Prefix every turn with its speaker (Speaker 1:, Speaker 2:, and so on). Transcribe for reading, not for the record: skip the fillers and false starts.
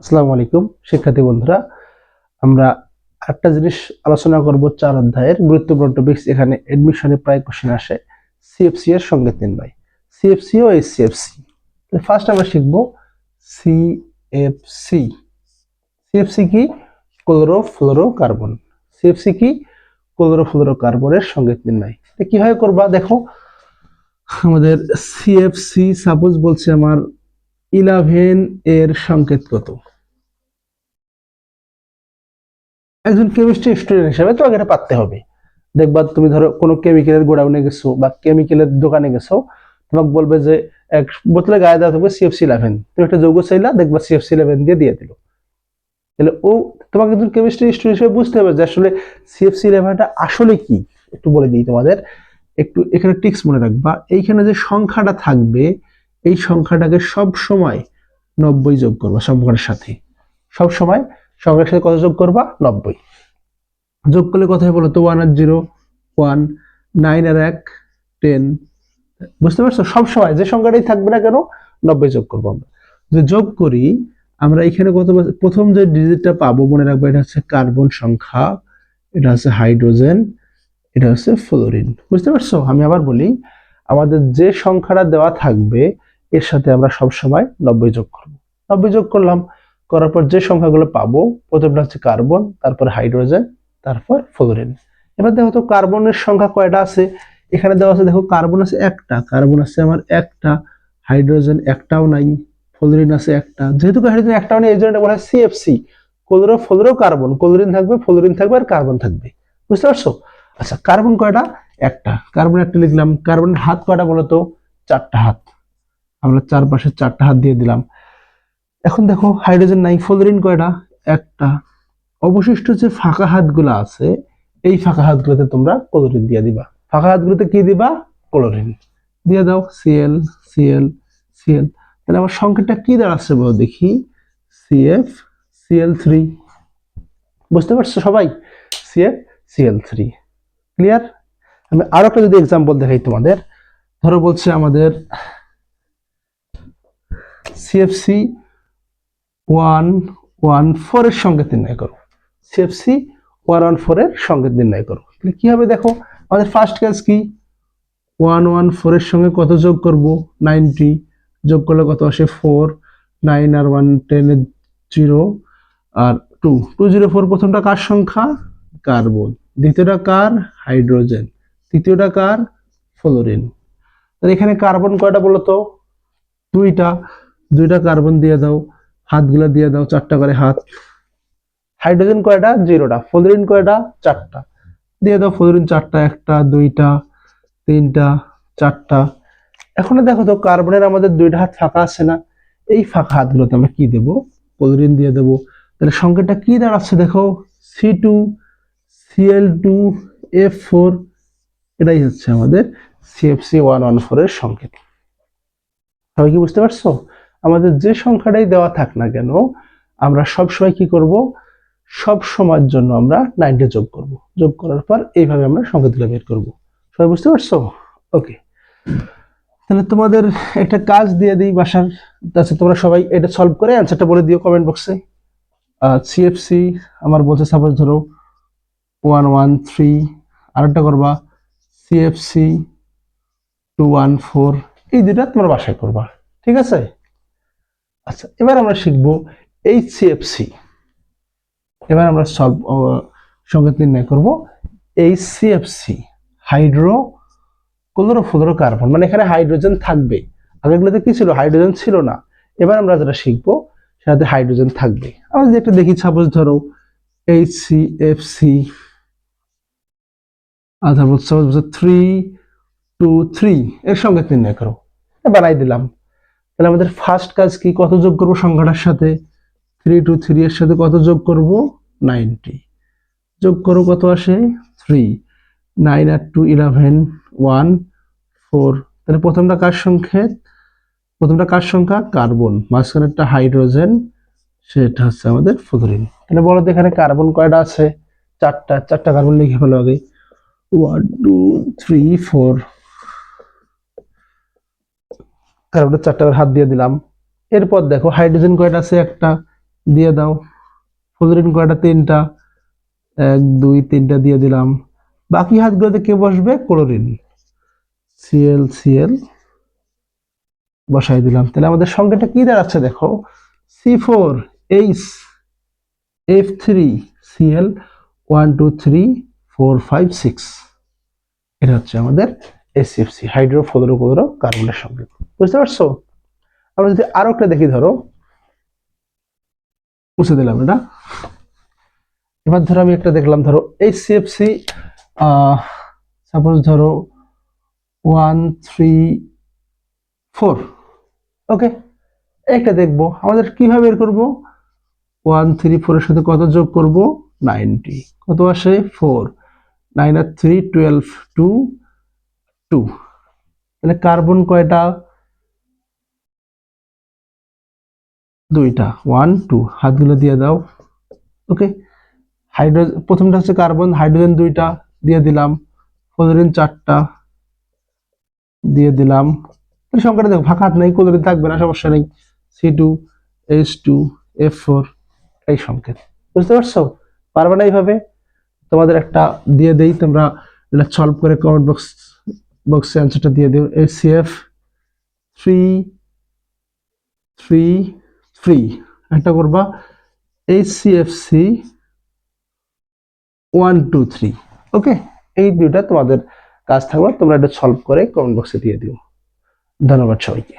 Speaker 1: আসসালামু আলাইকুম শিক্ষার্থী বন্ধুরা, আমরা একটা জিনিস আলোচনা করব 4 অধ্যায়ের গুরুত্বপূর্ণ টপিকস। এখানে এডমিশনে প্রায় কোশ্চেন আসে সিএফসি এর সংজ্ঞা নির্ণয়। সিএফসি ও এসসিএফসি। ফার্স্ট আমরা শিখব সিএফসি। সিএফসি কি? ক্লোরোফ্লোরোকার্বন। সিএফসি কি? ক্লোরোফ্লোরোকার্বনের সংজ্ঞা নির্ণয়। এটা কিভাবে করবা দেখো, আমাদের সিএফসি সাপোজ বলছে আমার 11 এর সংকেত কত। একজন কেমিস্ট্রি স্টুডেন্ট হিসেবে তোমাকে এটা পারতে হবে। দেখবা তুমি ধরো কোনো কেমিক্যালের গোডাউনে গেছো বা কেমিক্যালের দোকানে গেছো, তোমাকে বলবে যে এক বোতলে গায়ে দেওয়া থাকবে CFC11, তুমি একটা যৌগ চাইলা, দেখবা CFC11 দিয়ে দিল। তাহলে ও তোমাকে একজন কেমিস্ট্রি স্টুডেন্ট হিসেবে বুঝতে হবে যে আসলে CFC11টা আসলে কি। একটু বলে দিই তোমাদের, একটু এখানে টিক্স মনে রাখবা। এইখানে যে সংখ্যাটা থাকবে, এই সংখ্যাটাকে সব সময় 90 যোগ করবা সংখ্যার সাথে। সব সময় সংখ্যার সাথে কত যোগ করবা? 90। যোগ করলে কথায় বলো তো 1 আর 0 1, 9 আর 1 10। বুঝতে পারছো? সব সময় যে সংখ্যাটাই থাকবে না কেন 90 যোগ করবো আমরা। যদি যোগ করি আমরা এখানে কত, প্রথম যে ডিজিটটা পাবো মনে রাখবো, এটা হচ্ছে কার্বন সংখ্যা, এটা হচ্ছে হাইড্রোজেন, এটা হচ্ছে ফ্লোরিন। বুঝতে পারছো? আমি আবার বলি, আমাদের যে সংখ্যাটা দেওয়া থাকবে এর সাথে আমরা সব সময় 90 যোগ করব। 90 যোগ করলাম, করার পর যে সংখ্যাগুলো পাবো প্রথমটা হচ্ছে কার্বন, তারপর হাইড্রোজেন, তারপর ফ্লোরিন। এবার দেখো তো কার্বনের সংখ্যা কয়টা আছে। এখানে দেওয়া আছে, দেখো কার্বন আছে একটা, কার্বন আছে আমার একটা, হাইড্রোজেন একটাও নাই, ফ্লোরিন আছে একটা। যেহেতু হাইড্রোজেন একটাও নেই এই জন্য এটা বলা হয় সিএফসি, ক্লোরোফ্লোরো কার্বন। ক্লোরিন থাকবে, ফ্লোরিন থাকবে, আর কার্বন থাকবে। বুঝতে পারছো? আচ্ছা, কার্বন কয়টা? একটা। কার্বন একটা লিখলাম। কার্বনের হাত কয়টা বলতো? 4টা হাত। আমরা চারপাশে 4টা হাত দিয়ে দিলাম। এখন দেখো হাইড্রোজেন নাই, ফ্লোরিন কয়টা? একটা। অবশিষ্ট যে ফাঁকা হাতগুলো আছে, এই ফাঁকা হাতগুলোতে তোমরা ক্লোরিন দিয়ে দিবা। ফাঁকা হাতগুলোতে কি দিবা? ক্লোরিন দিয়ে দাও। CL CL CL. তাহলে আমার সংকেতটা কি দাঁড়াচ্ছে বলো দেখি? CFCl3। বুঝতে পারছো সবাই? CFCl3। ক্লিয়ার? আমি আরো একটা যদি এক্সাম্পল দেখাই তোমাদের, ধরো বলছে আমাদের CFC114 এর সংকেত নির্ণয় করো। CFC114 এর সংকেত নির্ণয় করো। তাহলে কি হবে দেখো, আমাদের ফার্স্ট কাজ কি? 114 এর সঙ্গে কত যোগ করব? 90। যোগ করলে কত আসে? 4। 9 আর 1 10 এর 0 আর 2 204। প্রথমটা কার সংখ্যা? কার্বন। দ্বিতীয়টা কার? হাইড্রোজেন। তৃতীয়টা কার? ফ্লোরিন। তাহলে এখানে কার্বন কয়টা বলো তো? দুইটা। দুইটা কার্বন দিয়ে দাও, হাতগুলা দিয়ে দাও, 4টা করে হাত। হাইড্রোজেন কয়টা? 0টা। ফ্লোরিন কয়টা? 4টা। দিয়ে দাও ফ্লোরিন 4টা, একটা, দুইটা, তিনটা, 4টা। এখন দেখো তো কার্বনের আমাদের 2টা হাত ফাঁকা আছে না? এই ফাঁকা হাতগুলোতে আমরা কি দেব? ক্লোরিন দিয়ে দেব। তাহলে সংকেতটা কি দাঁড়াচ্ছে দেখো? C2Cl2F4। এটাই হচ্ছে আমাদের CFC114 এর সংকেত। সবাই কি বুঝতে পারছো? আমাদের যে সংখ্যাটাই দেওয়া থাক না কেন, আমরা সব সময় কি করব? সব সময়ের জন্য আমরা 90 যোগ করব। যোগ করার পর এইভাবে আমরা সংকেতগুলো বের করব। সবাই বুঝতে পারছো? ওকে। তাহলে তোমাদের একটা কাজ দিয়ে দিই বাসার। আচ্ছা, তোমরা সবাই এটা সলভ করে অ্যান্সারটা বলে দিও কমেন্ট বক্সে। সিএফসি আমার বলছে সাপোজ ধরো 113, আরেকটা করবা CFC214। এই দুটা তোমরা বাসায় করবা, ঠিক আছে? আচ্ছা, এবার আমরা শিখবো HCFC। এবার আমরা সব সংকেত নির্ণয় করব HCFC, হাইড্রো ক্লোরোফ্লোরোকার্বন। মানে এখানে হাইড্রোজেন থাকবে। আগেগুলোতে কি ছিল? হাইড্রোজেন ছিল না। এবার আমরা যেটা শিখবো সেটাতে হাইড্রোজেন থাকবে। আমরা যদি একটা দেখি, সাপোজ ধরো HCFC, আচ্ছা সাপোজ 323 এর সংকেত নির্ণয় করো। বানাই দিলাম। তাহলে আমাদের ফার্স্ট কাজ কি? কত যোগ করবো সংখ্যাটার সাথে? 323 এর সাথে কত যোগ করব? 90। যোগ করো, কত আসে? 3। 9 আর 2 11 1 4। তাহলে প্রথমটা কার সংকেত? প্রথমটা কার সংখ্যা? কার্বন। মাঝখানে একটা হাইড্রোজেন, সেটা হচ্ছে আমাদের ফ্লোরিন। তাহলে বলো তো এখানে কার্বন কয়টা আছে? 4টা। 4টা কার্বন লিখে ফেলো আগে। 1 2 3 4। কার্বনের 4টা হাত দিয়ে দিলাম। এরপর দেখো হাইড্রোজেন কয়টা আছে? একটা। দিয়ে দাও। ফ্লোরিন কয়টা? 3টা, 1 2 3টা দিয়ে দিলাম। বাকি হাতগুলোতে কে বসবে? ক্লোরিন, Cl বসাই দিলাম। তাহলে আমাদের সংখ্যাটা কি দাঁড়াচ্ছে দেখো, C4H8F3Cl 1 2 3 4 5 6। এটা হচ্ছে আমাদের HCFC, হাইড্রোফ্লোরোক্লোরো কার্বনের সংকেত। বুঝতে পারছো? আমরা যদি আরো একটা দেখি, ধরো মুছে দিলাম এটা। এবার ধরো আমি একটা দেখলাম, ধরো HCFC, সাপোজ ধরো 1 3 4। ওকে, একটা দেখবো আমাদের কিভাবে বের করবো। 1 3 4 এর সাথে কত যোগ করব? 90। কত আসে? 4। 9 আর 3 12, 2 2। তাহলে কার্বন কয়টা? 2টা, 1 2। হাতগুলো দিয়ে দাও। ওকে, হাইড্রোজেন প্রথমটা হচ্ছে কার্বন, হাইড্রোজেন 2টা দিয়ে দিলাম, ক্লোরিন 4টা দিয়ে দিলাম। এই সংখ্যাটা দেখো, ফাঁকা হাত নেই, ক্লোরিন থাকবে না, সমস্যা নেই। C2H2F4 এই সংকেত। বুঝতে পারছো? পারবে না এইভাবে? তোমাদের একটা দিয়ে দেই, তোমরা এটা সলভ করে কমেন্ট বক্সে অ্যান্সারটা দিয়ে দিও। HCF3 একটা করবা, HCFC1 2 3। ওকে, এই দুইটা তোমাদের কাজ থাকবে, তোমরা এটা সলভ করে কমেন্ট বক্সে দিয়ে দিও। ধন্যবাদ সবাইকে।